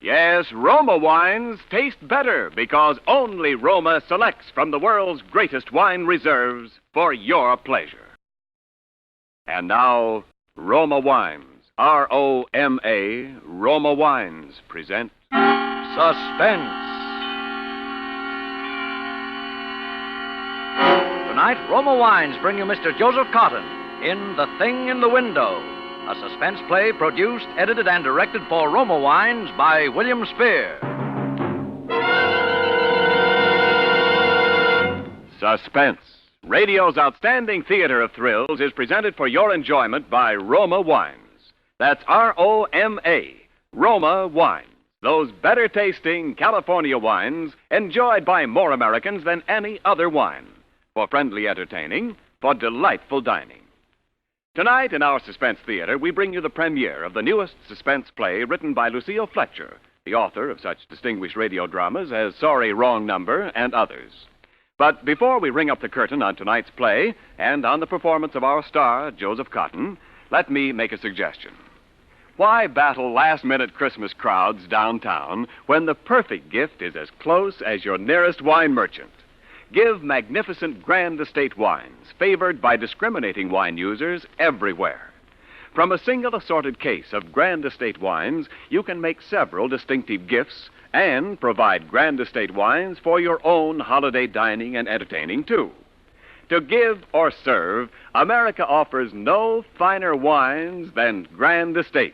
Yes, Roma wines taste better because only Roma selects from the world's greatest wine reserves for your pleasure. And now, Roma Wines, R-O-M-A, Roma Wines present Suspense. Tonight, Roma Wines bring you Mr. Joseph Cotten in The Thing in the Window, a suspense play produced, edited, and directed for Roma Wines by William Spear. Suspense, radio's outstanding theater of thrills, is presented for your enjoyment by Roma Wines. That's R-O-M-A, Roma Wines. Those better-tasting California wines enjoyed by more Americans than any other wine. For friendly entertaining, for delightful dining. Tonight in our Suspense Theater, we bring you the premiere of the newest suspense play written by Lucille Fletcher, the author of such distinguished radio dramas as Sorry, Wrong Number and others. But before we ring up the curtain on tonight's play and on the performance of our star, Joseph Cotten, let me make a suggestion. Why battle last-minute Christmas crowds downtown when the perfect gift is as close as your nearest wine merchant? Give magnificent Grand Estate wines, favored by discriminating wine users everywhere. From a single assorted case of Grand Estate wines, you can make several distinctive gifts and provide Grand Estate wines for your own holiday dining and entertaining, too. To give or serve, America offers no finer wines than Grand Estate.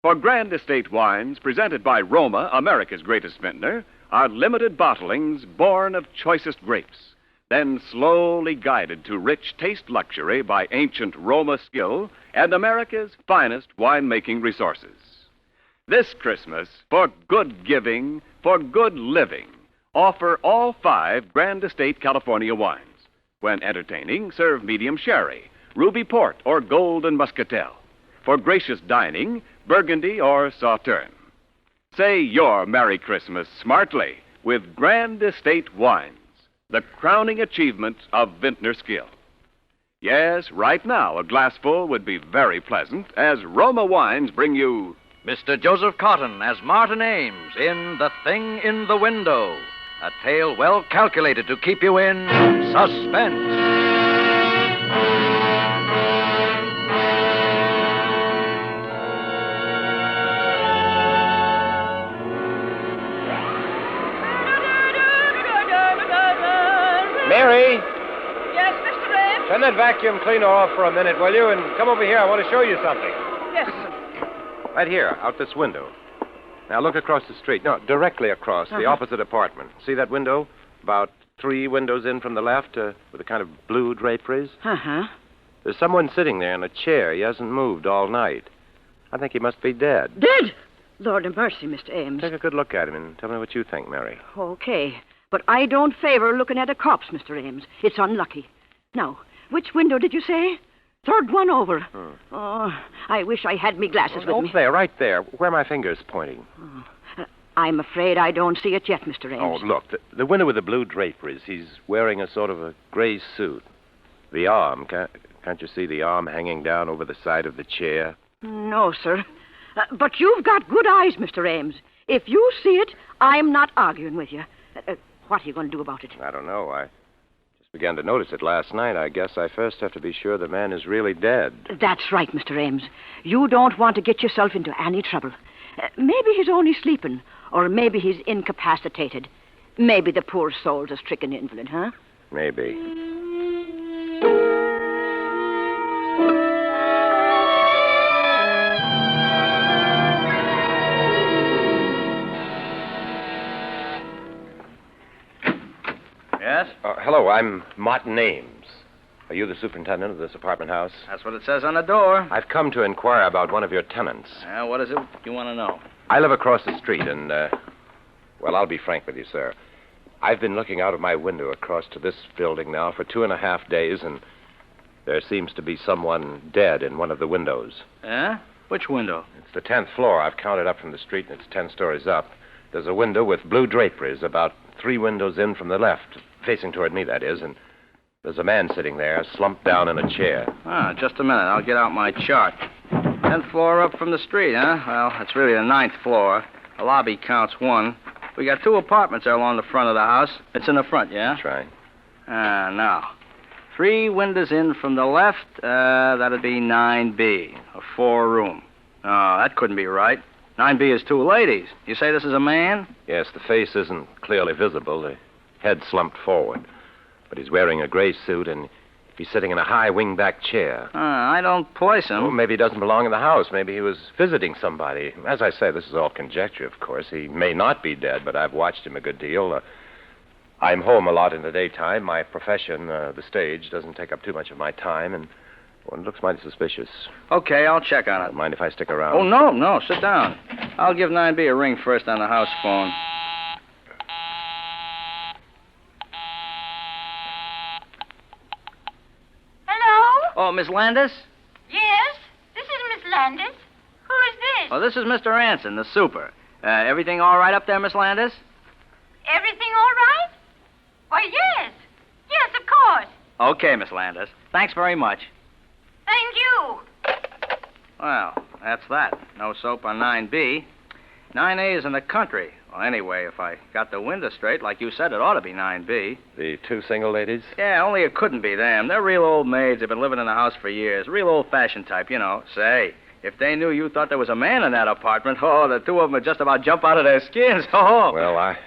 For Grand Estate wines, presented by Roma, America's greatest vintner, are limited bottlings born of choicest grapes, then slowly guided to rich taste luxury by ancient Roma skill and America's finest winemaking resources. This Christmas, for good giving, for good living, offer all 5 Grand Estate California wines. When entertaining, serve medium sherry, ruby port, or golden muscatel. For gracious dining, Burgundy or Sauterne. Say your Merry Christmas smartly with Grand Estate wines, the crowning achievement of vintner skill. Yes, right now a glassful would be very pleasant as Roma Wines bring you Mr. Joseph Cotten as Martin Ames in The Thing in the Window, a tale well calculated to keep you in suspense. Mary, Yes, Mr. Ames? turn that vacuum cleaner off for a minute, will you? And come over here. I want to show you something. Yes, sir. Right here, out this window. Now look across the street. No, directly across, the opposite apartment. See that window? About 3 windows in from the left, with a kind of blue draperies. Uh-huh. There's someone sitting there in a chair. He hasn't moved all night. I think he must be dead. Dead? Lord have mercy, Mr. Ames. Take a good look at him and tell me what you think, Mary. Okay. But I don't favor looking at a corpse, Mr. Ames. It's unlucky. Now, which window did you say? 3rd one over. Oh, I wish I had me glasses with me. There, right there, where my finger's pointing. I'm afraid I don't see it yet, Mr. Ames. Oh, look, the window with the blue draperies. He's wearing a sort of a gray suit. The arm, can't you see the arm hanging down over the side of the chair? No, sir. But you've got good eyes, Mr. Ames. If you see it, I'm not arguing with you. What are you going to do about it? I don't know. I just began to notice it last night. I guess I first have to be sure the man is really dead. That's right, Mr. Ames. You don't want to get yourself into any trouble. Maybe he's only sleeping, or maybe he's incapacitated. Maybe the poor soul's a stricken invalid, huh? Maybe. Yes? Hello, I'm Martin Ames. Are you the superintendent of this apartment house? That's what it says on the door. I've come to inquire about one of your tenants. What is it you want to know? I live across the street, and, well, I'll be frank with you, sir. I've been looking out of my window across to this building now for 2.5 days, and there seems to be someone dead in one of the windows. Yeah? Which window? It's the 10th floor. I've counted up from the street, and it's 10 stories up. There's a window with blue draperies about 3 windows in from the left, facing toward me, that is, and there's a man sitting there, slumped down in a chair. Just a minute. I'll get out my chart. 10th floor up from the street, huh? Well, that's really the 9th floor. The lobby counts one. We got 2 apartments there along the front of the house. It's in the front, yeah? That's right. Now. 3 windows in from the left. That'd be 9B, a 4-room. Oh, that couldn't be right. 9B is 2 ladies. You say this is a man? Yes, the face isn't clearly visible. The head slumped forward. But he's wearing a gray suit, and he's sitting in a high wing-back chair. I don't place him. Well, maybe he doesn't belong in the house. Maybe he was visiting somebody. As I say, this is all conjecture, of course. He may not be dead, but I've watched him a good deal. I'm home a lot in the daytime. My profession, the stage, doesn't take up too much of my time, and well, it looks mighty suspicious. Okay, I'll check on it. Don't mind if I stick around? Oh, no, sit down. I'll give 9B a ring first on the house phone. Hello? Oh, Miss Landis? Yes, this is Miss Landis. Who is this? Oh, this is Mr. Anson, the super. Everything all right up there, Miss Landis? Everything all right? Why, yes. Yes, of course. Okay, Miss Landis. Thanks very much. Thank you. Well, that's that. No soap on 9B. 9A is in the country. Well, anyway, if I got the window straight, like you said, it ought to be 9B. The 2 single ladies? Yeah, only it couldn't be them. They're real old maids. They've been living in the house for years. Real old-fashioned type, you know. Say, if they knew you thought there was a man in that apartment, oh, the 2 of them would just about jump out of their skins. Oh. Well, I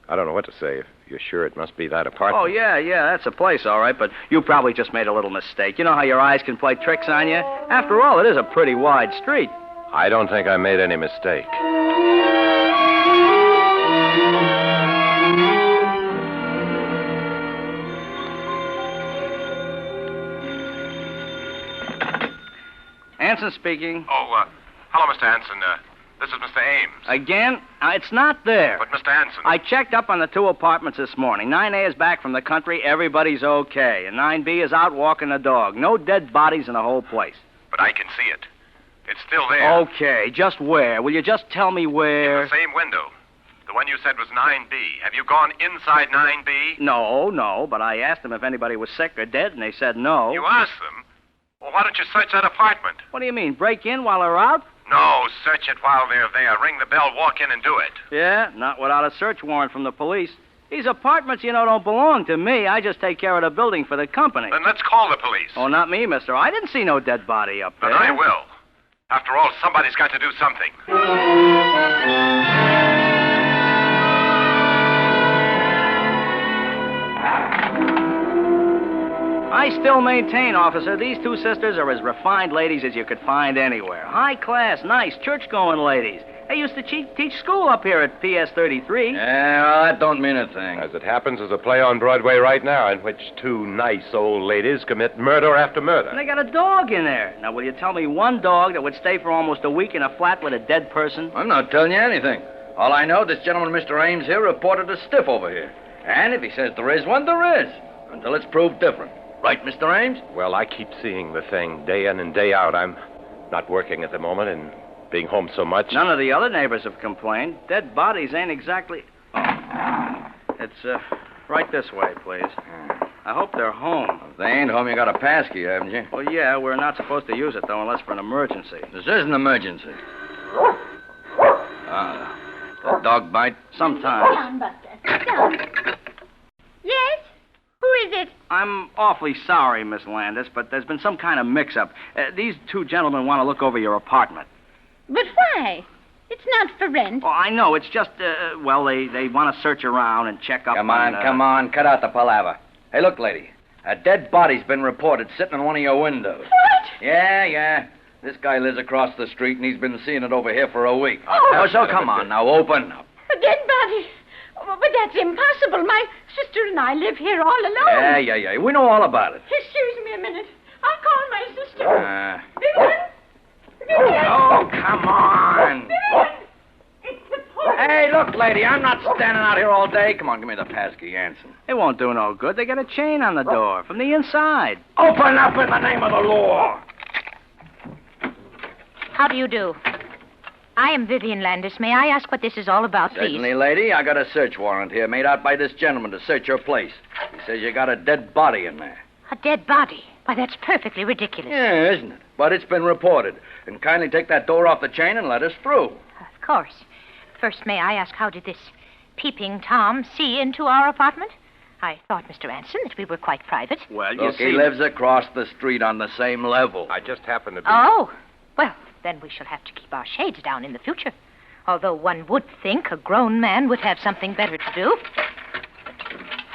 don't know what to say. If you're sure it must be that apartment. Oh, yeah, that's a place, all right, but you probably just made a little mistake. You know how your eyes can play tricks on you? After all, it is a pretty wide street. I don't think I made any mistake. Anson speaking. Oh, hello, Mr. Hanson. This is Mr. Ames. Again? It's not there. But, Mr. Hanson... I checked up on the 2 apartments this morning. 9A is back from the country. Everybody's okay. And 9B is out walking the dog. No dead bodies in the whole place. But I can see it. It's still there. Okay, just where? Will you just tell me where? In the same window. The one you said was 9B. Have you gone inside 9B? No, but I asked them if anybody was sick or dead, and they said no. You asked them? Well, why don't you search that apartment? What do you mean, break in while they're out? No, search it while they're there. Ring the bell, walk in, and do it. Yeah, not without a search warrant from the police. These apartments, don't belong to me. I just take care of the building for the company. Then let's call the police. Oh, not me, mister. I didn't see no dead body up there. Then I will. After all, somebody's got to do something. I still maintain, officer, these 2 sisters are as refined ladies as you could find anywhere. High class, nice, church-going ladies. They used to teach school up here at PS 33. Yeah, well, that don't mean a thing. As it happens, there's a play on Broadway right now in which 2 nice old ladies commit murder after murder. And they got a dog in there. Now, will you tell me one dog that would stay for almost a week in a flat with a dead person? I'm not telling you anything. All I know, this gentleman, Mr. Ames here, reported a stiff over here. And if he says there is one, there is. Until it's proved different. Right, Mr. Ames? Well, I keep seeing the thing day in and day out. I'm not working at the moment and being home so much. None of the other neighbors have complained. Dead bodies ain't exactly... Oh. It's, right this way, please. I hope they're home. If they ain't home, you got a pass key, haven't you? Well, yeah, we're not supposed to use it, though, unless for an emergency. This is an emergency. That dog bite? Sometimes. Sit down, Buster. Sit down. Yes? Who is it? I'm awfully sorry, Miss Landis, but there's been some kind of mix-up. These 2 gentlemen want to look over your apartment. But why? It's not for rent. Oh, I know. It's just, they want to search around and check up Come on. Cut out the palaver. Hey, look, lady. A dead body's been reported sitting in one of your windows. What? Yeah. This guy lives across the street, and he's been seeing it over here for a week. Oh. So come on now, open up. A dead body. Oh, but that's impossible. My sister and I live here all alone. Yeah. We know all about it. Excuse me a minute. I'll call my sister. Vivian? Oh, come on. Vivian! It's the police. Hey, look, lady, I'm not standing out here all day. Come on, give me the pass key, Anson. It won't do no good. They got a chain on the door from the inside. Open up in the name of the law. How do you do? I am Vivian Landis. May I ask what this is all about, please? Certainly, lady. I got a search warrant here made out by this gentleman to search your place. He says you got a dead body in there. A dead body? Why, that's perfectly ridiculous. Yeah, isn't it? But it's been reported. And kindly take that door off the chain and let us through. Of course. First, may I ask, how did this peeping Tom see into our apartment? I thought, Mr. Anson, that we were quite private. Well, Look, he lives across the street on the same level. I just happened to be... Oh, well, then we shall have to keep our shades down in the future. Although one would think a grown man would have something better to do.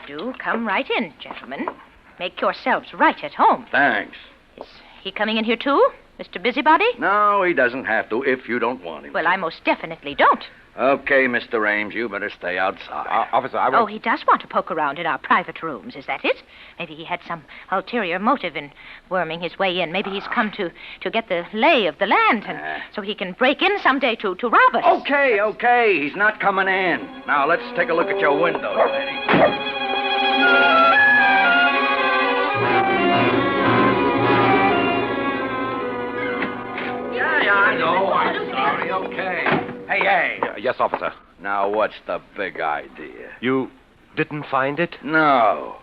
Do come right in, gentlemen. Make yourselves right at home. Thanks. Is he coming in here, too, Mr. Busybody? No, he doesn't have to if you don't want him. Well, I most definitely don't. Okay, Mr. Ames, you better stay outside. Officer, I will... Oh, he does want to poke around in our private rooms, is that it? Maybe he had some ulterior motive in worming his way in. Maybe he's come to get the lay of the land, and so he can break in someday to rob us. Okay, he's not coming in. Now, let's take a look at your window, lady. Yeah, I know. I'm sorry. Okay. Hey. Yes, officer. Now, what's the big idea? You didn't find it? No.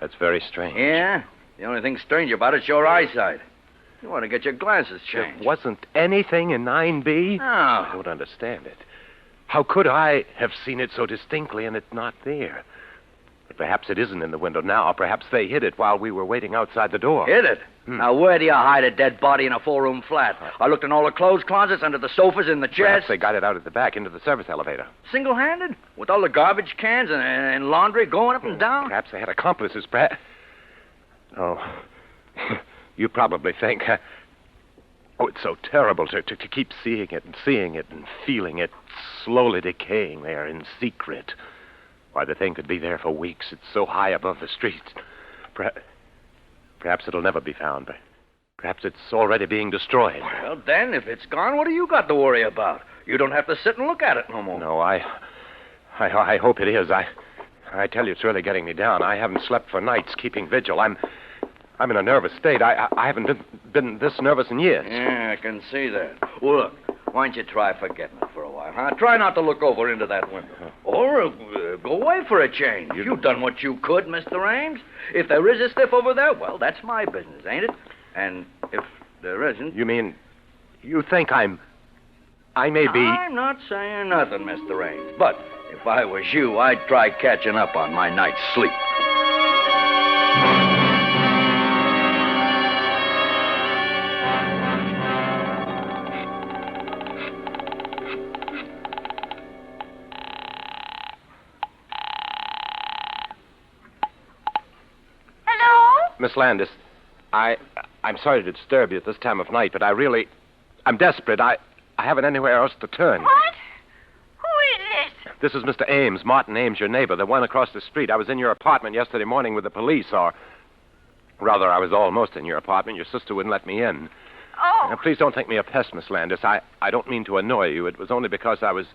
That's very strange. Yeah? The only thing strange about it's your eyesight. You want to get your glasses changed. There wasn't anything in 9B? I No. don't understand it. How could I have seen it so distinctly and it's not there? But perhaps it isn't in the window now. Perhaps they hid it while we were waiting outside the door. Hid it? Now, where do you hide a dead body in a four-room flat? I looked in all the clothes closets, under the sofas, in the chairs. Perhaps they got it out at the back into the service elevator. Single-handed? With all the garbage cans and laundry going up and down? Perhaps they had accomplices, perhaps. Oh, you probably think... Oh, it's so terrible to keep seeing it and feeling it slowly decaying there in secret. Why, the thing could be there for weeks. It's so high above the streets. Perhaps it'll never be found. Perhaps it's already being destroyed. Well, then, if it's gone, what do you got to worry about? You don't have to sit and look at it no more. No, I hope it is. I tell you, it's really getting me down. I haven't slept for nights keeping vigil. I'm in a nervous state. I haven't been this nervous in years. Yeah, I can see that. Well, look, why don't you try forgetting it for a while, huh? Try not to look over into that window. Or go away for a change. You've done what you could, Mr. Ames. If there is a stiff over there, well, that's my business, ain't it? And if there isn't... You mean, you think I may be... I'm not saying nothing, Mr. Ames. But if I was you, I'd try catching up on my night's sleep. Miss Landis, I'm sorry to disturb you at this time of night, but I'm desperate. I haven't anywhere else to turn. What? Who is this? This is Mr. Ames, Martin Ames, your neighbor, the one across the street. I was in your apartment yesterday morning with the police, or rather, I was almost in your apartment. Your sister wouldn't let me in. Oh. Now, please don't think me a pest, Miss Landis. I don't mean to annoy you. It was only because I was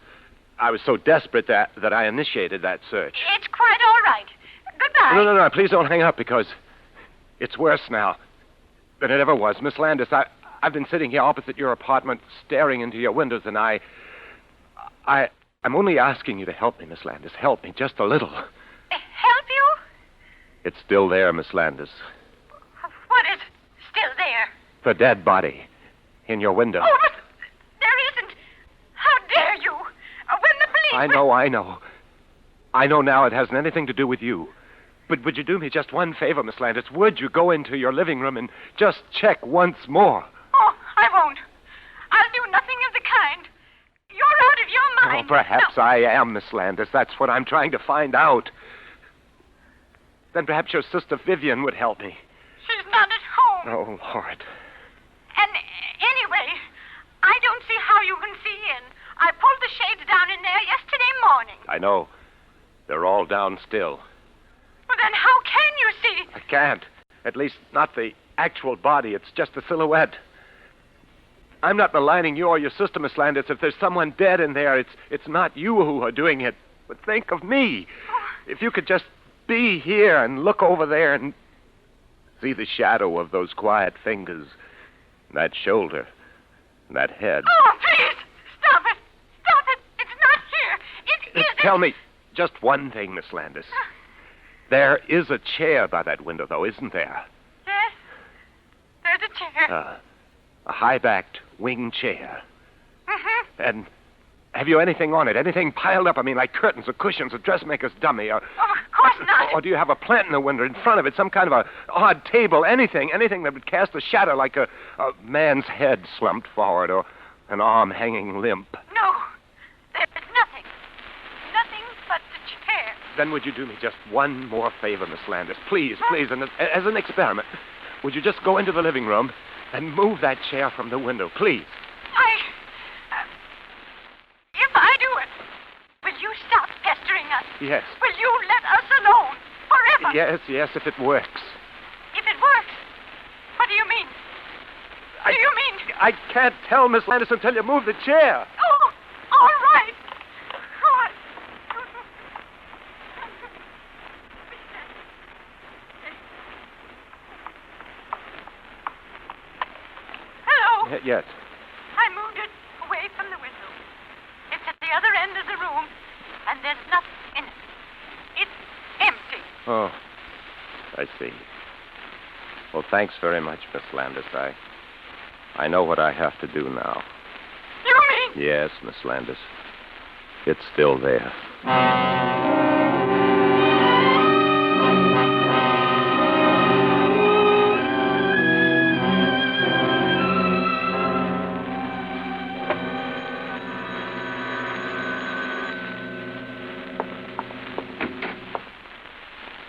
so desperate that I initiated that search. It's quite all right. Goodbye. No. Please don't hang up because it's worse now than it ever was. Miss Landis, I've been sitting here opposite your apartment, staring into your windows, and I'm only asking you to help me, Miss Landis. Help me just a little. Help you? It's still there, Miss Landis. What is still there? The dead body in your window. Oh, but there isn't. How dare you? When the police... I know. I know now it hasn't anything to do with you. But would you do me just one favor, Miss Landis? Would you go into your living room and just check once more? Oh, I won't. I'll do nothing of the kind. You're out of your mind. Oh, perhaps No. I am, Miss Landis. That's what I'm trying to find out. Then perhaps your sister Vivian would help me. She's not at home. Oh, Lord. And anyway, I don't see how you can see in. I pulled the shades down in there yesterday morning. I know. They're all down still. Well, then how can you see? I can't. At least not the actual body. It's just a silhouette. I'm not maligning you or your sister, Miss Landis. If there's someone dead in there, it's not you who are doing it. But think of me. If you could just be here and look over there and see the shadow of those quiet fingers, that shoulder, that head. Oh, please! Stop it! Stop it! It's not here! It isn't! Tell me just one thing, Miss Landis. There is a chair by that window, though, isn't there? Yes. There's a chair. A high-backed wing chair. Mm-hmm. And Have you anything on it? Anything piled up? I mean, like curtains or cushions or dressmaker's dummy? Or, Of course not. or do you have a plant in the window in front of it? Some kind of a odd table? Anything that would cast a shadow like a man's head slumped forward or an arm hanging limp? No, there's nothing. Nothing but the chair. Then would you do me just one more favor, Miss Landis? Please, and as an experiment, would you just go into the living room and move that chair from the window, please? If I do it, will you stop pestering us? Yes. Will you let us alone forever? Yes, if it works. If it works, what do you mean? Do you mean? I can't tell, Miss Landis, until you move the chair. Oh, all right. Good. Hello. Yes. I moved it away from the window. It's at the other end of the room, and there's nothing in it. It's empty. Oh, I see. Well, thanks very much, Miss Landis. I know what I have to do now. You mean? Yes, Miss Landis. It's still there.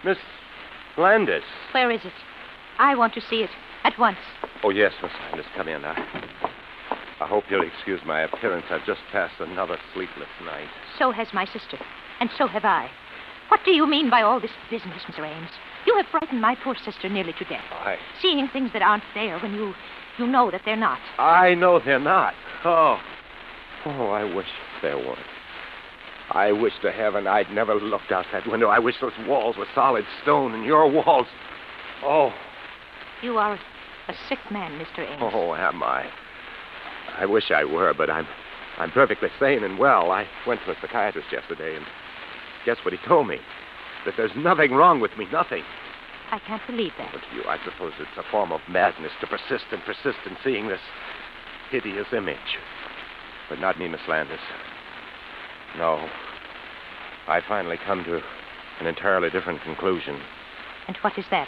Miss Landis. Where is it? I want to see it at once. Oh, yes, Miss Landis. Come in. I hope you'll excuse my appearance. I've just passed another sleepless night. So has my sister, and so have I. What do you mean by all this business, Mr. Ames? You have frightened my poor sister nearly to death. Seeing things that aren't there when you know that they're not. I know they're not. Oh, I wish there were. I wish to heaven I'd never looked out that window. I wish those walls were solid stone and your walls. Oh. You are a sick man, Mr. Ames. Oh, am I? I wish I were, but I'm perfectly sane and well. I went to a psychiatrist yesterday, and guess what he told me? That there's nothing wrong with me, nothing. I can't believe that. But to you, I suppose it's a form of madness to persist in seeing this hideous image. But not me, Miss Landis. No. I finally come to an entirely different conclusion. And what is that?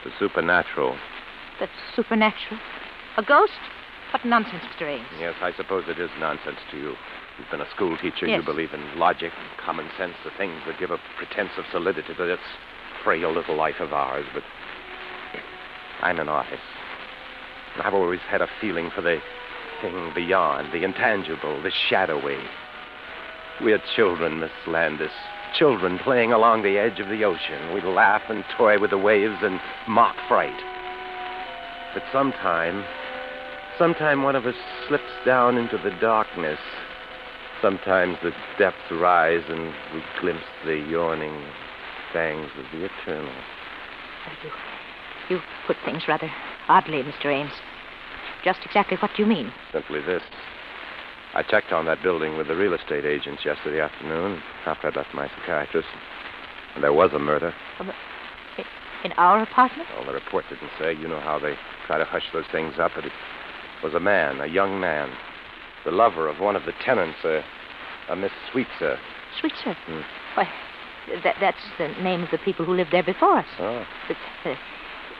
The supernatural. The supernatural? A ghost? What nonsense, Mr. Ames. Yes, I suppose it is nonsense to you. You've been a school teacher. Yes. You believe in logic and common sense, the things that give a pretense of solidity to this frail little life of ours. But I'm an artist. And I've always had a feeling for the thing beyond, the intangible, the shadowy. We're children, Miss Landis. Children playing along the edge of the ocean. We laugh and toy with the waves and mock fright. But sometime one of us slips down into the darkness. Sometimes the depths rise and we glimpse the yawning fangs of the eternal. You put things rather oddly, Mr. Ames. Just exactly what do you mean? Simply this. I checked on that building with the real estate agents yesterday afternoon after I'd left my psychiatrist. And there was a murder. In our apartment? Well, the report didn't say. You know how they try to hush those things up. But it was a man, a young man, the lover of one of the tenants, a Miss Sweetser. Sweetser? Why, that's the name of the people who lived there before us. Oh.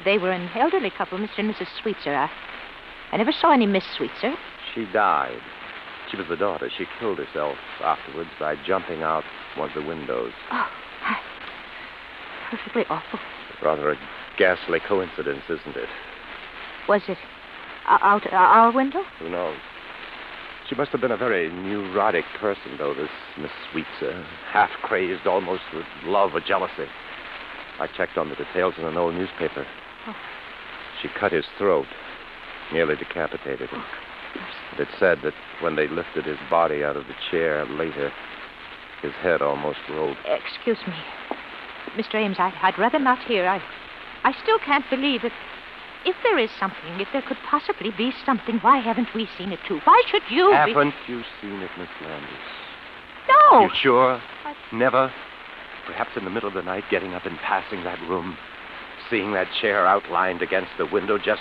They were an elderly couple, Mr. and Mrs. Sweetser. I never saw any Miss Sweetser. She died. She was the daughter. She killed herself afterwards by jumping out one of the windows. Oh, perfectly awful. Rather a ghastly coincidence, isn't it? Was it out our window? Who knows? She must have been a very neurotic person, though, this Miss Sweetser. Half-crazed, almost with love or jealousy. I checked on the details in an old newspaper. Oh. She cut his throat, nearly decapitated him. And it said that when they lifted his body out of the chair later, his head almost rolled. Excuse me. Mr. Ames, I'd rather not hear. I still can't believe that if there is something, if there could possibly be something, why haven't we seen it too? Why should you Haven't you seen it, Miss Landis? No. You sure? Never? Perhaps in the middle of the night, getting up and passing that room, seeing that chair outlined against the window, just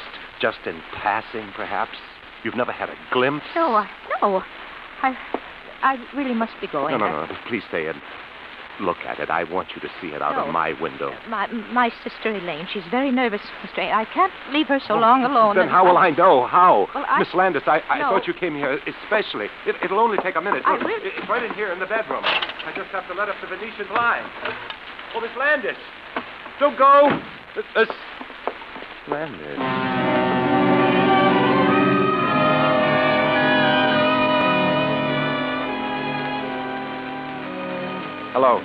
in passing, perhaps? You've never had a glimpse? No. I really must be going. No. Please stay and look at it. I want you to see it out of my window. My sister Elaine, she's very nervous, Mr. A. I can't leave her so long alone. Then how will I know? How? Well, Miss Landis, I No. thought you came here especially. It'll only take a minute. I Look, really- It's right in here in the bedroom. I just have to let up the Venetian blind. Oh, Miss Landis. Don't go. Miss Landis. Hello.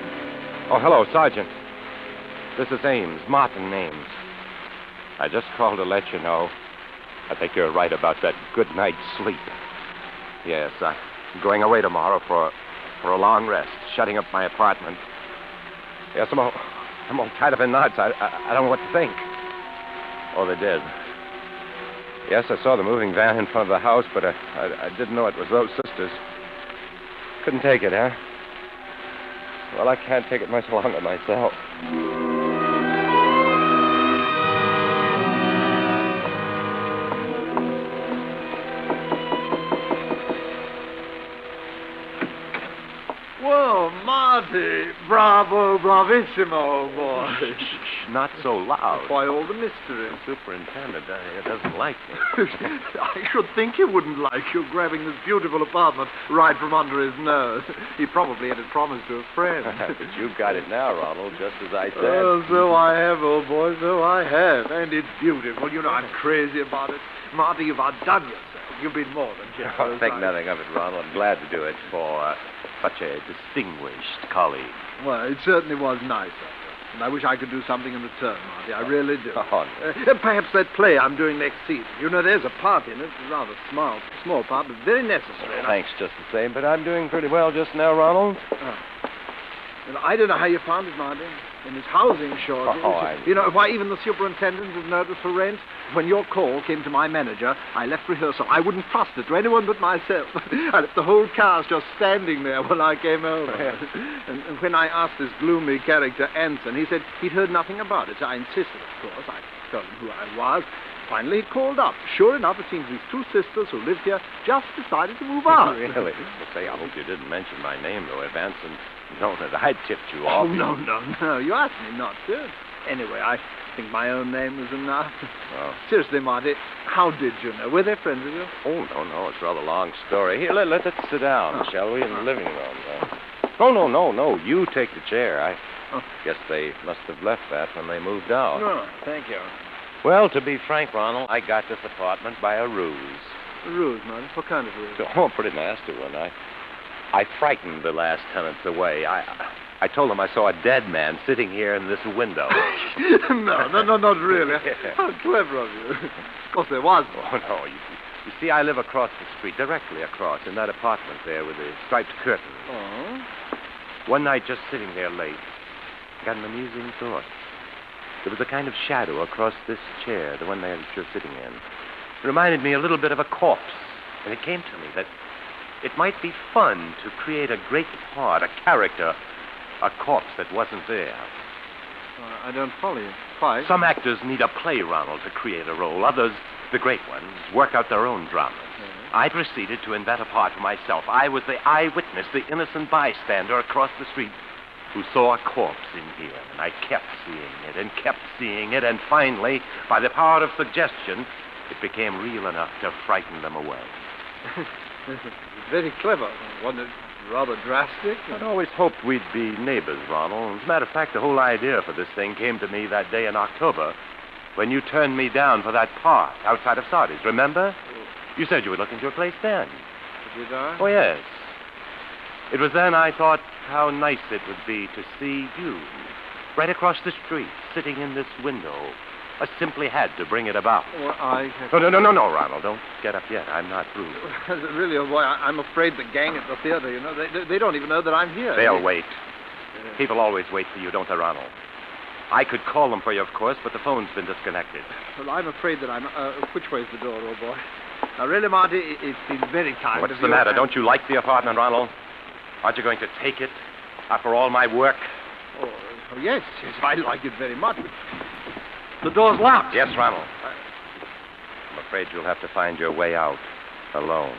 Oh, hello, Sergeant. This is Ames, Martin Ames. I just called to let you know. I think you're right about that good night's sleep. Yes, I'm going away tomorrow for a long rest, shutting up my apartment. Yes, I'm all tied up in knots. I don't know what to think. Oh, they're dead. Yes, I saw the moving van in front of the house, but I didn't know it was those sisters. Couldn't take it, huh? Well, I can't take it much longer myself. Whoa, Marty. Bravo, bravissimo, boy. Not so loud. Why all the mystery? The superintendent doesn't like me. I should think he wouldn't like you grabbing this beautiful apartment right from under his nose. He probably had it promised to a friend. But you've got it now, Ronald, just as I said. Oh, so I have, old boy, so I have. And it's beautiful. You know, I'm crazy about it. Marty, you've outdone yourself. You've been more than generous. Oh, think nothing of it, Ronald. I'm glad to do it for such a distinguished colleague. Well, it certainly was nice of you. And I wish I could do something in return, Marty. I really do. Oh, no. Perhaps that play I'm doing next season. You know, there's a part in it. It's a rather small part, but very necessary. Thanks just the same, but I'm doing pretty well just now, Ronald. And I don't know how you found it, Marty. In his housing shortage. You know, why even the superintendent is noticed for rent. When your call came to my manager, I left rehearsal. I wouldn't trust it to anyone but myself. I left the whole cast just standing there when I came over. And when I asked this gloomy character, Anson, he said he'd heard nothing about it. So I insisted, of course. I told him who I was. Finally, he called up. Sure enough, it seems these two sisters who lived here just decided to move out. Really? Well, say, I hope you didn't mention my name, though. If Anson known that I tipped you off. Oh, no. You asked me not to. Anyway, I think my own name was enough. Oh. Seriously, Marty, how did you know? Were they friends with you? Oh, no. It's a rather long story. Here, let's sit down, shall we, in the living room. No. You take the chair. I guess they must have left that when they moved out. No, thank you. Well, to be frank, Ronald, I got this apartment by a ruse. A ruse, Marty? What kind of ruse? Oh, a pretty nasty one. I frightened the last tenants away. I told them I saw a dead man sitting here in this window. No, not really. How clever of you. Of course there was one. Oh, no. You see, I live across the street, directly across, in that apartment there with the striped curtain. Oh? One night, just sitting there late, I got an amusing thought. There was a kind of shadow across this chair, the one that you're sitting in. It reminded me a little bit of a corpse. And it came to me that it might be fun to create a great part, a character, a corpse that wasn't there. I don't follow you. Why? Some actors need a play, Ronald, to create a role. Others, the great ones, work out their own dramas. Mm-hmm. I proceeded to invent a part for myself. I was the eyewitness, the innocent bystander across the street who saw a corpse in here. And I kept seeing it, and finally, by the power of suggestion, it became real enough to frighten them away. Very clever. Wasn't it rather drastic? I'd always hoped we'd be neighbors, Ronald. As a matter of fact, the whole idea for this thing came to me that day in October when you turned me down for that part outside of Sardi's. Remember? You said you were looking for a place then. Did I? Oh, yes. It was then I thought how nice it would be to see you right across the street, sitting in this window. I simply had to bring it about. Well, I... No, Ronald. Don't get up yet. I'm not through. Really, old boy, I'm afraid the gang at the theater, you know, they don't even know that I'm here. They'll wait. People always wait for you, don't they, Ronald? I could call them for you, of course, but the phone's been disconnected. Well, I'm afraid that I'm... which way's the door, old boy? Now, really, Marty, it's been very kind. What's the matter? Don't you like the apartment, Ronald? Aren't you going to take it after all my work? Oh, yes, I like it very much. But the door's locked. Yes, Ronald. I'm afraid you'll have to find your way out alone.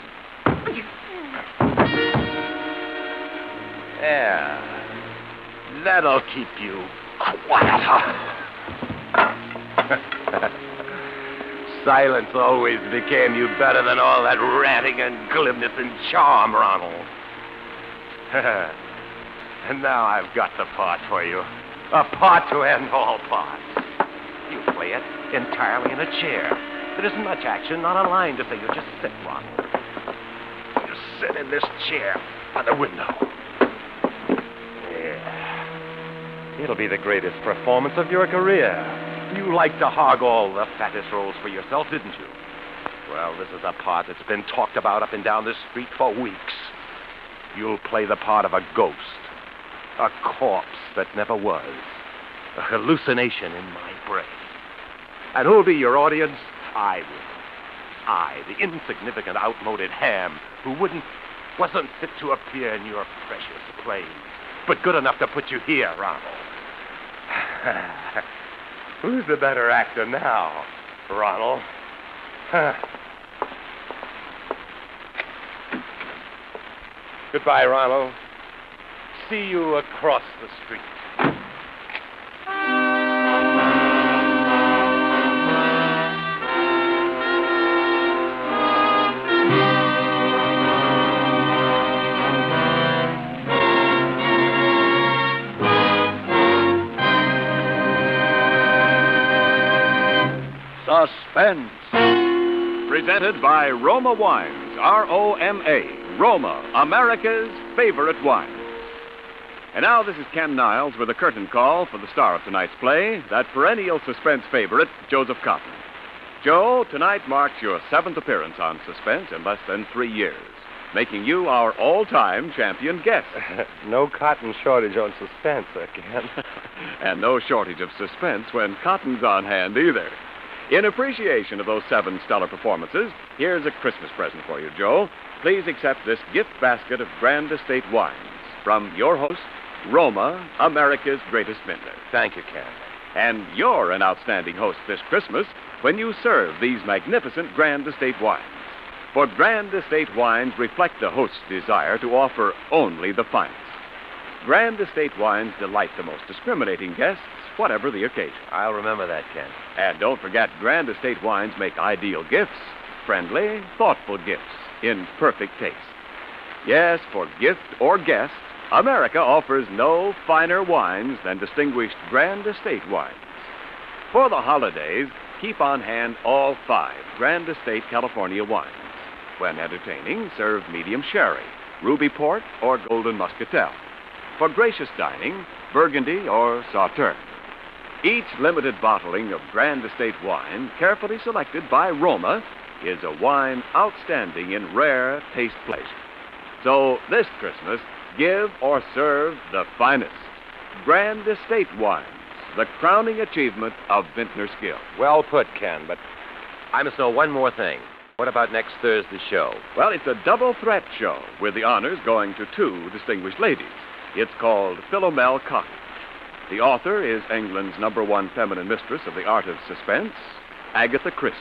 Yeah. That'll keep you quiet. Silence always became you better than all that ranting and glibness and charm, Ronald. And now I've got the part for you. A part to end all parts. You play it entirely in a chair. There isn't much action, not a line to say. You just sit, Ronald. You sit in this chair by the window. Yeah. It'll be the greatest performance of your career. You like to hog all the fattest roles for yourself, didn't you? Well, this is a part that's been talked about up and down this street for weeks. You'll play the part of a ghost. A corpse that never was. A hallucination in my brain. And who'll be your audience? I will. I, the insignificant, outmoded ham who wasn't fit to appear in your precious plays, but good enough to put you here, Ronald. Who's the better actor now, Ronald? Goodbye, Ronald. See you across the street. Suspense. Presented by Roma Wines, R-O-M-A, Roma, America's favorite wine. And now this is Ken Niles with a curtain call for the star of tonight's play, that perennial suspense favorite, Joseph Cotten. Joe, tonight marks your 7th appearance on Suspense in less than 3 years, making you our all-time champion guest. No Cotton shortage on Suspense, Ken. And no shortage of suspense when Cotton's on hand either. In appreciation of those 7 stellar performances, here's a Christmas present for you, Joe. Please accept this gift basket of Grand Estate wines from your host, Roma, America's greatest vintner. Thank you, Ken. And you're an outstanding host this Christmas when you serve these magnificent Grand Estate wines. For Grand Estate wines reflect the host's desire to offer only the finest. Grand Estate wines delight the most discriminating guests, whatever the occasion. I'll remember that, Ken. And don't forget, Grand Estate wines make ideal gifts, friendly, thoughtful gifts, in perfect taste. Yes, for gift or guest, America offers no finer wines than distinguished Grand Estate wines. For the holidays, keep on hand all 5 Grand Estate California wines. When entertaining, serve medium sherry, ruby port, or golden muscatel. For gracious dining, Burgundy or Sauterne. Each limited bottling of Grand Estate wine, carefully selected by Roma, is a wine outstanding in rare taste pleasure. So this Christmas, give or serve the finest. Grand Estate wines, the crowning achievement of vintner skill. Well put, Ken, but I must know one more thing. What about next Thursday's show? Well, it's a double threat show with the honors going to 2 distinguished ladies. It's called Philomel Cotten. The author is England's #1 feminine mistress of the art of suspense, Agatha Christie.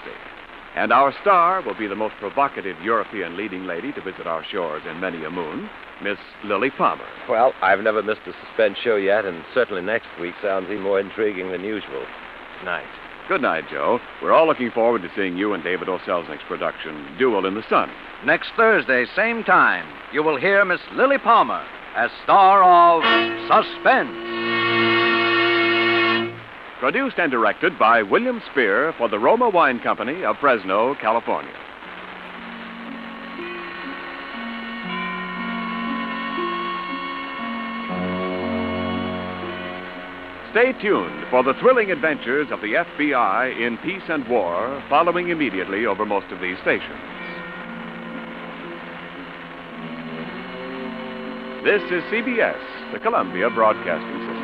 And our star will be the most provocative European leading lady to visit our shores in many a moon, Miss Lily Palmer. Well, I've never missed a Suspense show yet, and certainly next week sounds even more intriguing than usual. Good night. Good night, Joe. We're all looking forward to seeing you in David O. Selznick's production, Duel in the Sun. Next Thursday, same time, you will hear Miss Lily Palmer as star of Suspense. Produced and directed by William Spear for the Roma Wine Company of Fresno, California. Stay tuned for the thrilling adventures of the FBI in peace and war, following immediately over most of these stations. This is CBS, the Columbia Broadcasting System.